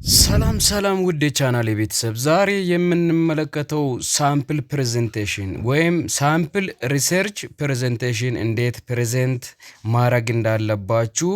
ሰላም ውድ የቻናል ቤተሰብ፣ ዛሬ የምንመለከተው ሳምፕል ፕሬዘንቴሽን ወይም ሳምፕል ሪሰርች ፕሬዘንቴሽን እንዴት ፕሬዘንት ማድረግ እንዳለባችሁ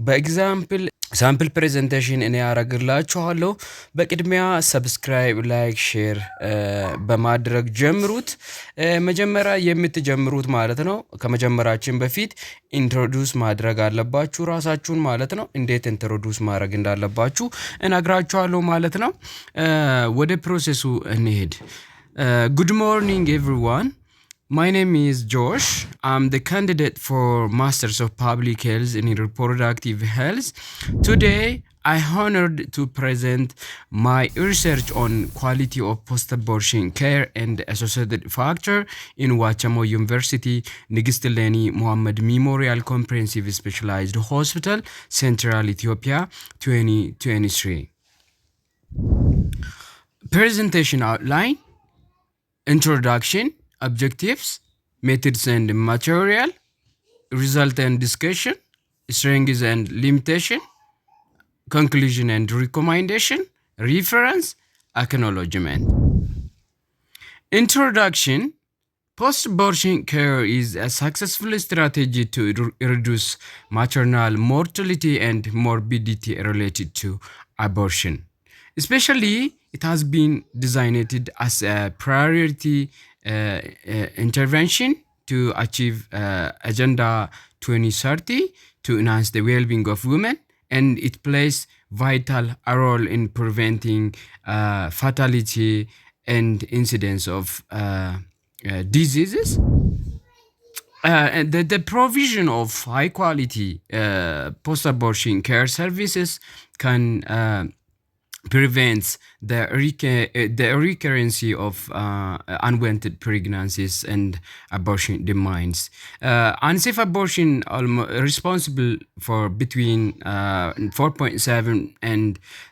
በኤግዛምፕል ሳምፕል ፕሬዘንቴሽን እኔ ያደርግላችኋለሁ። በቅድሚያ ሰብስክራይብ፣ ላይክ፣ ሼር በማድረግ ጀምሩት። መጀመሪያ የምትጀምሩት ማለት ነው ከመጀመራችን በፊት ኢንትሮዱስ ማድረግ አለባችሁ ራሳችሁን ማለት ነው። እንዴት ኢንትሮዱስ ማድረግ እንዳለባችሁ እነግራችኋለሁ ማለት ነው። ወደ ፕሮሰሱ እንሄድ። ጉድ ሞርኒንግ ኤቭሪዋን. My name is Josh. I'm the candidate for Masters of Public Health in Reproductive Health. Today, I'm honored to present my research on quality of post-abortion care and associated factor in Wachamo University, Nigistuleni Mohammed Memorial Comprehensive Specialized Hospital, Central Ethiopia, 2023. Presentation outline, introduction, objectives, methods and material, result and discussion, strengths and limitation, conclusion and recommendation, reference, acknowledgement. Introduction. Post-abortion care is a successful strategy to reduce maternal mortality and morbidity related to abortion. Especially, it has been designated as a priority intervention to achieve Agenda 2030 to enhance the well-being of women, and it plays vital role in preventing fatality and incidence of diseases. The provision of high-quality post-abortion care services can prevents the recurrence of unwanted pregnancies and abortion demands. Unsafe abortion responsible for between 4.7 and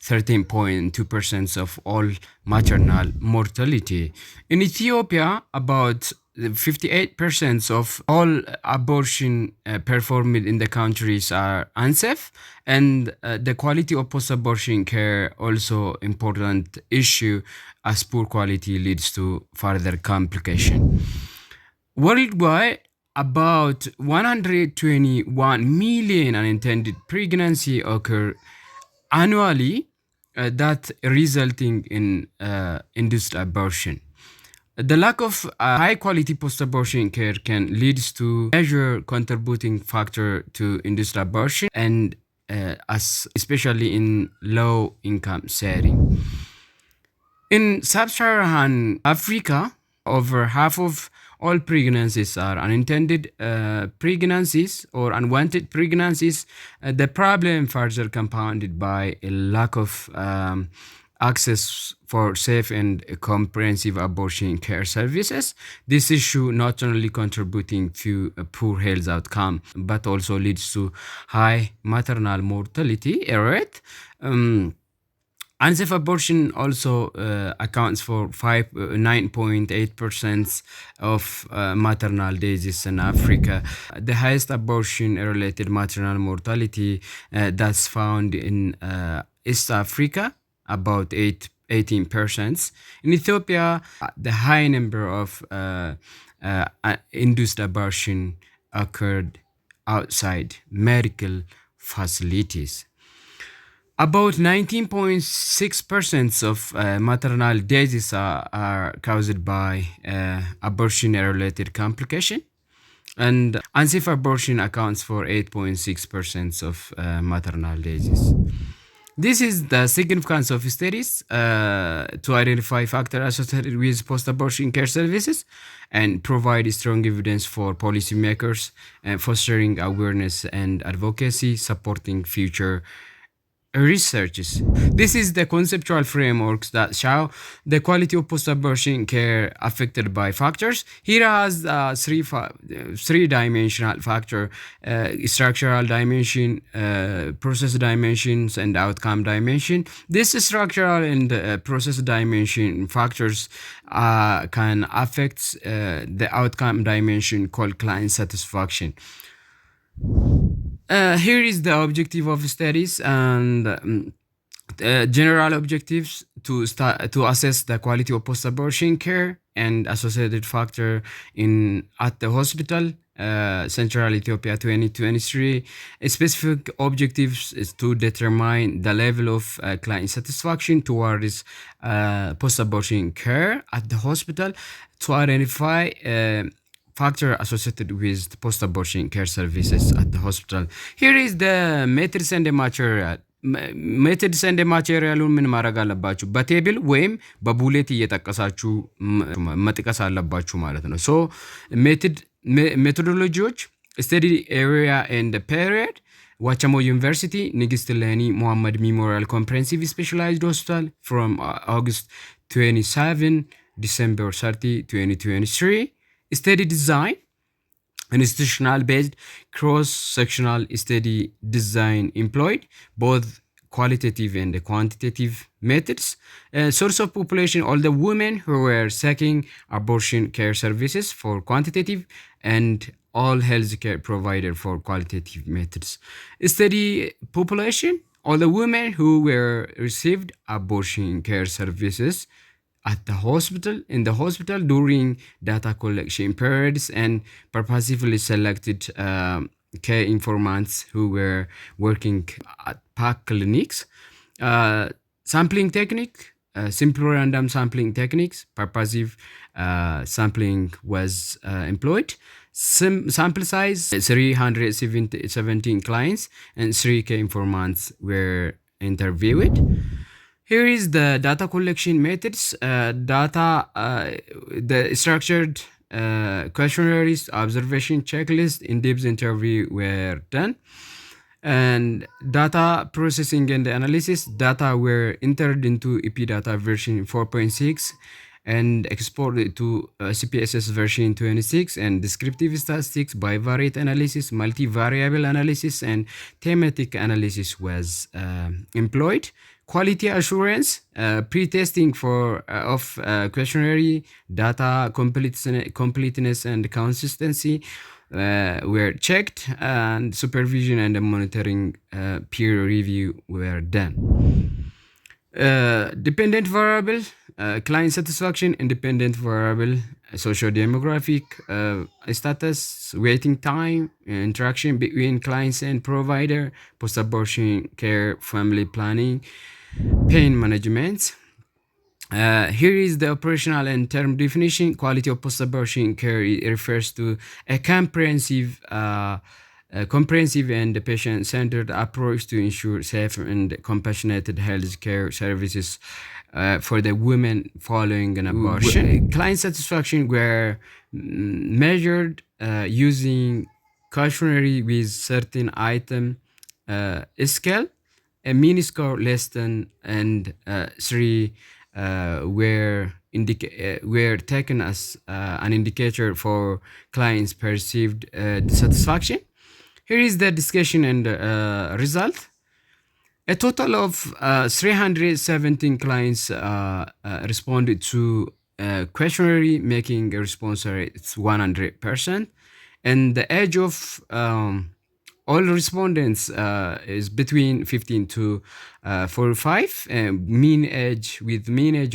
13.2% of all maternal mortality. In Ethiopia, about 58% of all abortion performed in the countries are unsafe, and the quality of post-abortion care also important issue, as poor quality leads to further complication. Worldwide, about 121 million unintended pregnancy occur annually, that resulting in induced abortion. The lack of high-quality post-abortion care can lead to major contributing factor to induced abortion, and especially in low-income setting. In sub-Saharan Africa, over half of all pregnancies are unintended pregnancies or unwanted pregnancies. The problem further compounded by a lack of access for safe and comprehensive abortion care services. This issue not only contributing to a poor health outcome, but also leads to high maternal mortality rate. Unsafe abortion also accounts for 9.8% of maternal deaths in Africa. The highest abortion-related maternal mortality that's found in East Africa, about 18%. In Ethiopia, the high number of induced abortion occurred outside medical facilities. About 19.6% of maternal deaths are caused by abortion-related complication, and unsafe abortion accounts for 8.6% of maternal deaths. This is the significance of studies to identify factors associated with post-abortion care services and provide strong evidence for policymakers, fostering awareness and advocacy, supporting future researches. This is the conceptual frameworks that show the quality of post-abortion care affected by factors. Here has three-dimensional factor: structural dimension, process dimensions, and outcome dimension. This structural and process dimension factors can affect the outcome dimension called client satisfaction. Here is the objective of studies, and General objectives to assess the quality of post-abortion care and associated factor in at the hospital. Central Ethiopia 2023. Specific objectives is to determine the level of client satisfaction towards post-abortion care at the hospital, to identify factor associated with post-abortion care services at the hospital. Here is the methods and the material. ሜትድስ እንደ ማቴሪያሉን ምን ማድረግ አለባችሁ? በቴብል ወይም በቡሌት እየጠቀሳችሁ መጥቀስ አለባችሁ ማለት ነው። ሶ ሜቶዶሎጂዎች ስተዲ ኤሪያ ኤንድ ፔሪድ ዋቸሞ ዩኒቨርሲቲ ንግስት ለኒ ሙሐመድ ሜሞሪያል ኮምፕሬሄንሲቭ ስፔሻላይዝድ ሆስፒታል ፍሮም ኦገስት 27 ዲሰምበር 30 2023 ስተዲ ዲዛይን institutional-based cross-sectional study design employed both qualitative and quantitative methods. Source of population: all the women who were seeking abortion care services for quantitative and all healthcare provided for qualitative methods. Study population: all the women who were received abortion care services at the hospital, in the hospital during data collection periods, and purposefully selected care informants who were working at PAC clinics. Sampling technique, simple random sampling techniques, purposive sampling was employed. Sample size 317 clients and 3 care informants were interviewed. Here is the data collection methods. The structured questionnaires, observation checklist, in-depth interview were done. And data processing and analysis. Data were entered into EP data version 4.6 and exported to CPSS version 26, and descriptive statistics, bivariate analysis, multivariable analysis, and thematic analysis was employed. Quality assurance, pre-testing of questionnaire data completeness and consistency were checked, and supervision and monitoring peer review were done. Dependent variable, client satisfaction, independent variable, socio-demographic status, waiting time, interaction between clients and provider, post-abortion care, family planning, pain management. Here is the operational and term definition. Quality of post-abortion care refers to a comprehensive and patient-centered approach to ensure safe and compassionate health care services for the women following an abortion. Client satisfaction were measured using questionnaire with certain item scale. A mini score less than and 3 were taken as an indicator for clients' perceived dissatisfaction. Here is the discussion and result. A total of 317 clients responded to questionnaire, making a response rate 100%. And the age of all respondents is between 15 to 45, mean age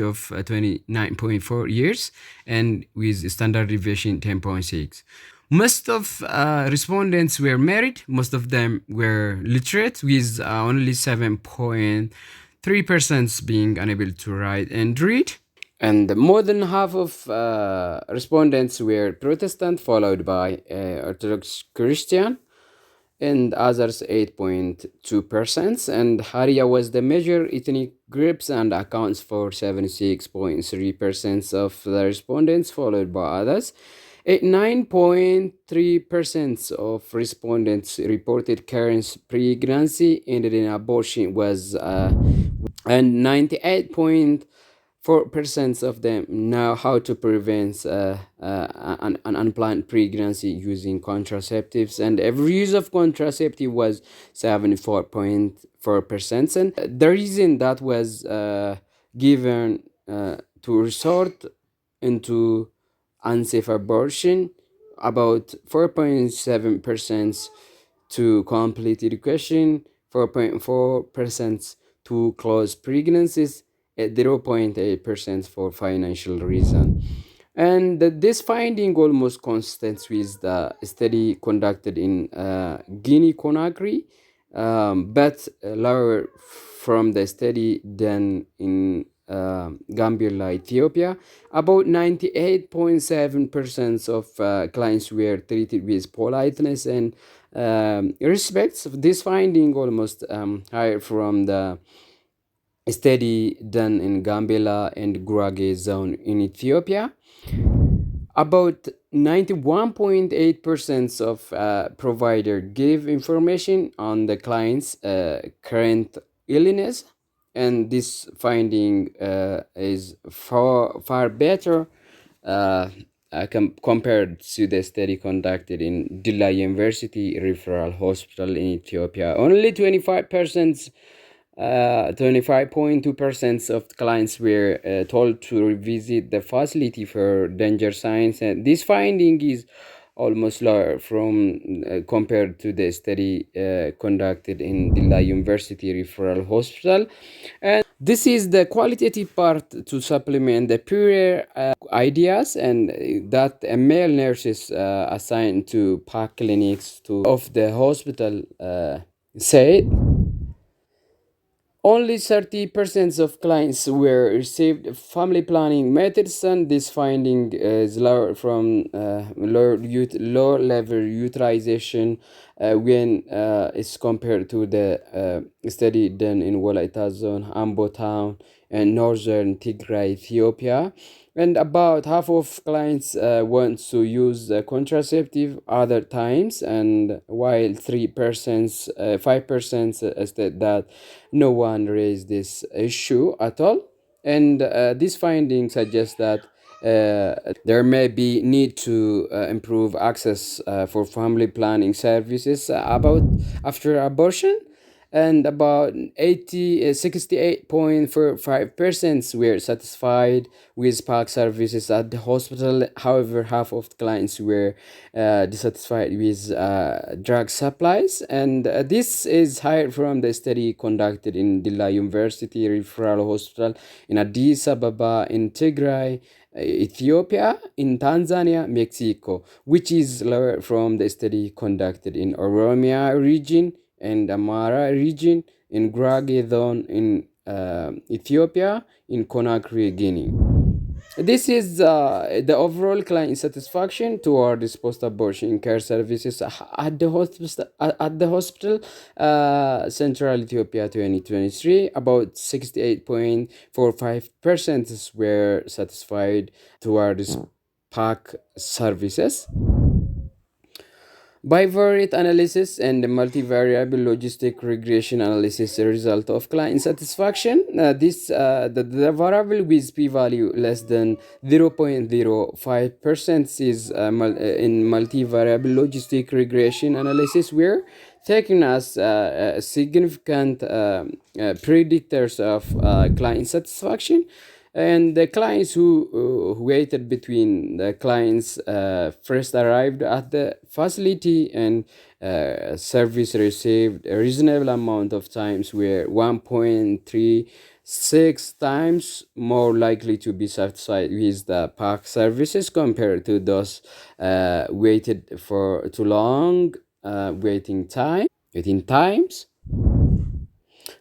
of 29.4 years, and with standard deviation 10.6. Most of respondents were married. Most of them were literate, with only 7.3% being unable to write and read. And more than half of respondents were Protestant, followed by Orthodox Christian, and others 8.2%. And Haria was the major ethnic groups and accounts for 76.3% of the respondents, followed by others. 9.3% of respondents reported current pregnancy ended in abortion and 98.4% of them know how to prevent an unplanned pregnancy using contraceptives, and every use of contraceptive was 74.4%. And the reason that was given to resort into unsafe abortion, about 4.7% to complete education, 4.4% to close pregnancies at 0.8% for financial reason. And this finding almost consistent with the study conducted in Guinea Conakry, but lower from the study than in Gambia, Ethiopia. About 98.7% of clients were treated with politeness and respect. This finding almost higher from the study done in Gambela and Gurage zone in Ethiopia. About 91.8% of provider give information on the client's current illness, and this finding is far better uh, compared to the study conducted in Dilla University Referral Hospital in Ethiopia. Only 25%, 25.2% of clients were told to revisit the facility for danger signs. And this finding is almost lower from compared to the study conducted in Dilla University Referral Hospital. And this is the qualitative part to supplement the prior ideas, and that male nurses assigned to park clinics to of the hospital said only 30% of clients were received family planning methods, and this finding is lower from low level utilization when it's compared to the study done in Walaita zone, Ambo town, and northern Tigray, Ethiopia. And about half of clients want to use contraceptive other times, and while 3%, 5% said that no one raised this issue at all. And this finding suggests that there may be need to improve access for family planning services about after abortion, and about 68.45% were satisfied with park services at the hospital. However, half of the clients were dissatisfied with drug supplies, and this is higher from the study conducted in Dilla University Referral Hospital in Addis Ababa, in Tigray, Ethiopia, in Tanzania, Mexico, which is lower from the study conducted in Oromia region and Amara region, in Gurage zone in Ethiopia, in Conakry, Guinea. This is the overall client satisfaction towards post-abortion care services at the hospital. Central Ethiopia 2023, about 68.45% were satisfied towards PAC services. Bivariate analysis and multivariable logistic regression analysis, a result of client satisfaction. The variable with p-value less than 0.05% is in multivariable logistic regression analysis, where taken as significant predictors of client satisfaction. And the clients who waited between the clients first arrived at the facility and service received a reasonable amount of times were 1.36 times more likely to be satisfied with the park services compared to those waited for too long waiting times.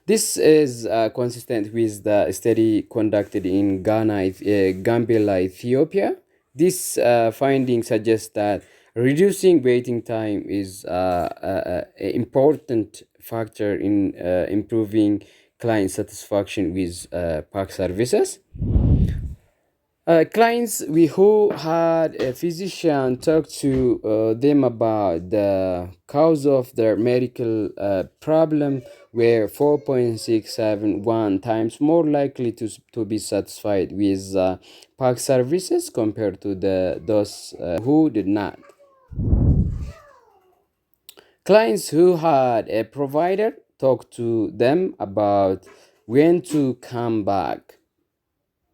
This is consistent with the study conducted in Gambia, Ethiopia. This finding suggests that reducing waiting time is an important factor in improving client satisfaction with park services. Clients who had a physician talk to them about the cause of their medical problem were 4.671 times more likely to be satisfied with park services compared to those who did not. Clients who had a provider talk to them about when to come back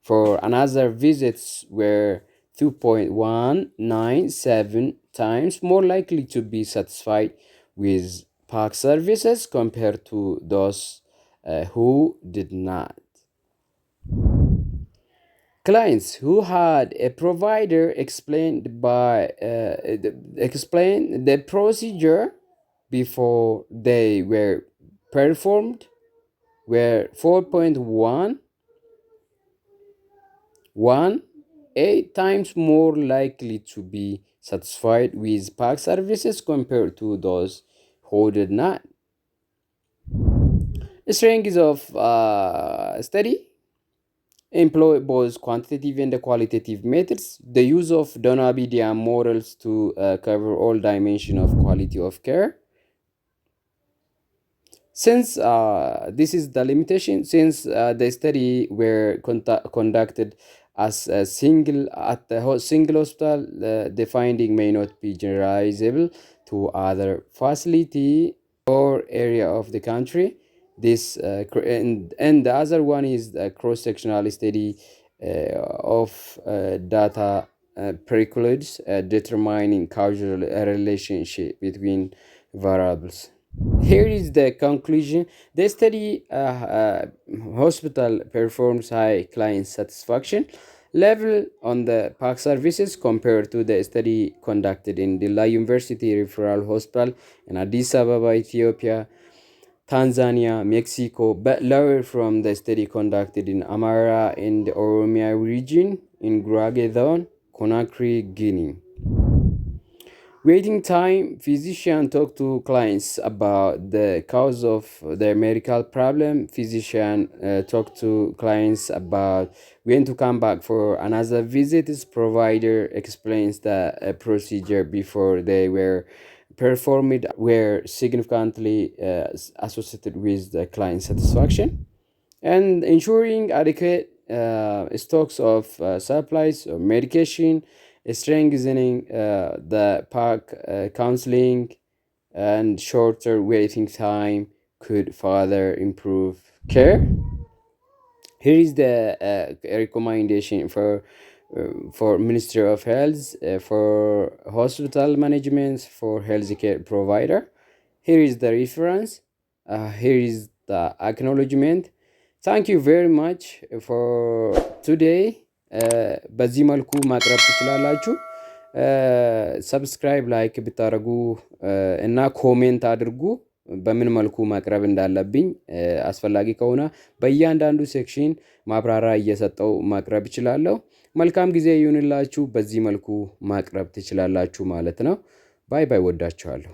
for another visits were 2.197 times more likely to be satisfied with park services compared to those who did not. Clients who had a provider explain the procedure before they were performed were 4.8 times more likely to be satisfied with PAC services compared to those who did not. Strengths of study employ both quantitative and qualitative methods. The use of Donabidian models to cover all dimensions of quality of care. Since this is the limitation, since the study were conducted as a single at the single hospital, the finding may not be generalizable to other facility or area of the country. This and the other one is the cross-sectional study of data precludes determining causal relationship between variables. Here is the conclusion. The study hospital performs high client satisfaction level on the PAC services compared to the study conducted in Dilla University Referral Hospital in Addis Ababa, Ethiopia, Tanzania, Mexico, but lower from the study conducted in Amara in the Oromia region in Gurage Zone, Conakry, Guinea. Waiting time. Physician talk to clients about the cause of their medical problem. Physician talk to clients about when to come back for another visit. Provider explains the procedure before they were performed were significantly associated with the client satisfaction. And ensuring adequate stocks of supplies or medication, strengthening the PAC counseling, and shorter waiting time could further improve care. Here is the recommendation for Ministry of Health, for hospital management, for healthcare provider. Here is the reference. Here is the acknowledgement. Thank you very much for today. በዚህ መልኩ ማቅረብ ትችላላችሁ። ሰብስክራይብ ላይክ ብታደርጉ እና ኮሜንት አድርጉ በምን መልኩ ማቅረብ እንዳለብኝ አስፈላጊ ከሆነ በእያንዳንዱ ሴክሽን ማብራሪያ እየሰጠው ማቅረብ እችላለሁ። መልካም ጊዜ ይሁንላችሁ። በዚህ መልኩ ማቅረብ ትችላላችሁ ማለት ነው። ባይ ባይ። ወዳችኋለሁ።